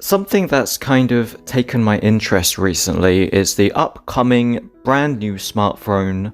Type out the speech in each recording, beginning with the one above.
something that's kind of taken my interest recently is the upcoming brand new smartphone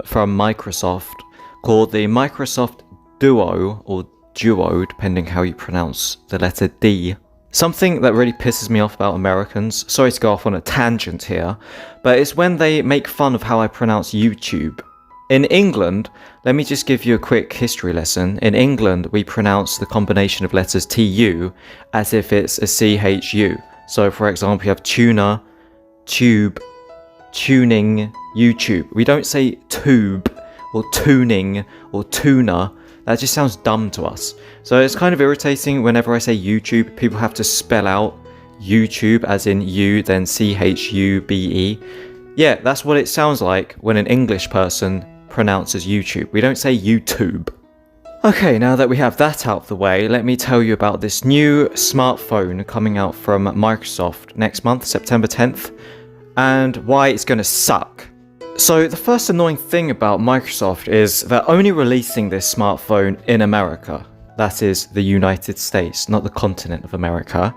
from Microsoft called the Microsoft Duo, or Duo, depending how you pronounce the letter D. Something that really pisses me off about Americans, sorry to go off on a tangent here, but it's when they make fun of how I pronounce YouTube. In England, let me just give you a quick history lesson. In England, we pronounce the combination of letters TU as if it's a CHU. So for example, you have tuna, tube, tuning, YouTube. We don't say tube or tuning or tuna. That just sounds dumb to us. So it's kind of irritating whenever I say YouTube, people have to spell out YouTube as in U, then CHUBE. Yeah, that's what it sounds like when an English person pronounces YouTube. We don't say YouTube. Okay, now that we have that out of the way, let me tell you about this new smartphone coming out from Microsoft next month, September 10th, and why it's going to suck. So the first annoying thing about Microsoft is they're only releasing this smartphone in America. That is the United States, not the continent of America.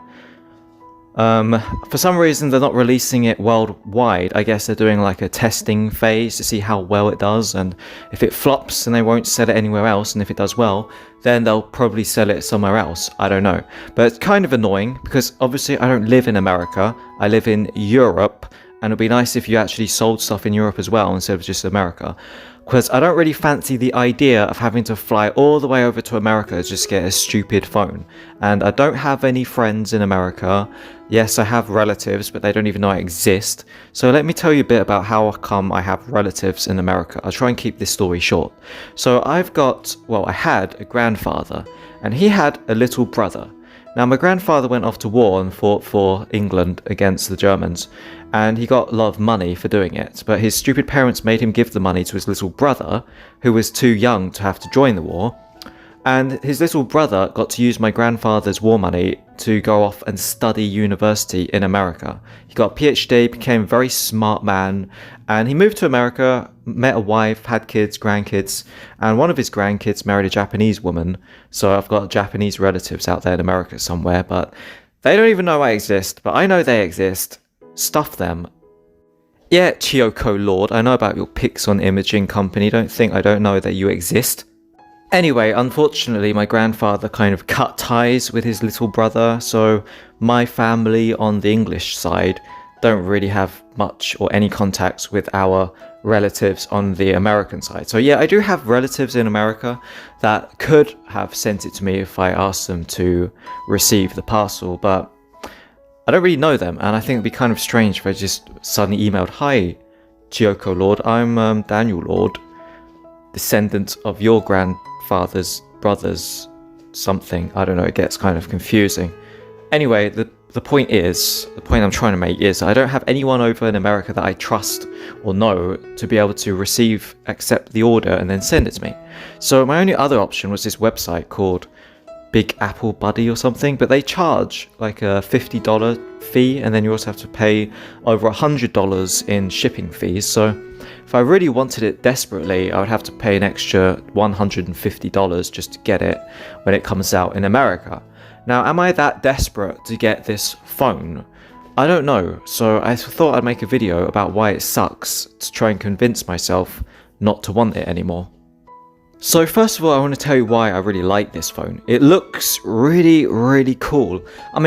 For some reason they're not releasing it worldwide. I guess they're doing like a testing phase to see how well it does, and if it flops then they won't sell it anywhere else, and if it does well then they'll probably sell it somewhere else. I don't know. But it's kind of annoying because obviously I don't live in America, I live in Europe, and it'd be nice if you actually sold stuff in Europe as well instead of just America. Because I don't really fancy the idea of having to fly all the way over to America to just get a stupid phone. And I don't have any friends in America. Yes, I have relatives, but they don't even know I exist. So let me tell you a bit about how come I have relatives in America. I'll try and keep this story short. So I had a grandfather, and he had a little brother. Now, my grandfather went off to war and fought for England against the Germans, and he got a lot of money for doing it, but his stupid parents made him give the money to his little brother, who was too young to have to join the war, and his little brother got to use my grandfather's war money to go off and study university in America. He got a PhD, became a very smart man, and he moved to America, met a wife, had kids, grandkids, and one of his grandkids married a Japanese woman. So I've got Japanese relatives out there in America somewhere, but they don't even know I exist, but I know they exist. Stuff them. Yeah, Chiyoko Lord, I know about your Pixon imaging company, don't think I don't know that you exist. Anyway, unfortunately, my grandfather kind of cut ties with his little brother, so my family on the English side don't really have much or any contacts with our relatives on the American side. So yeah, I do have relatives in America that could have sent it to me if I asked them to receive the parcel, but I don't really know them, and I think it'd be kind of strange if I just suddenly emailed, "Hi, Chiyoko Lord, I'm Daniel Lord, descendant of your grandfather's brother's something." I don't know, it gets kind of confusing. Anyway, the point I'm trying to make is I don't have anyone over in America that I trust or know to be able to accept the order and then send it to me. So my only other option was this website called Big Apple Buddy or something, but they charge like a $50 fee, and then you also have to pay over $100 in shipping fees. So if I really wanted it desperately, I would have to pay an extra $150 just to get it when it comes out in America. Now, am I that desperate to get this phone? I don't know, so I thought I'd make a video about why it sucks to try and convince myself not to want it anymore. So first of all, I want to tell you why I really like this phone. It looks really, really cool. I mean,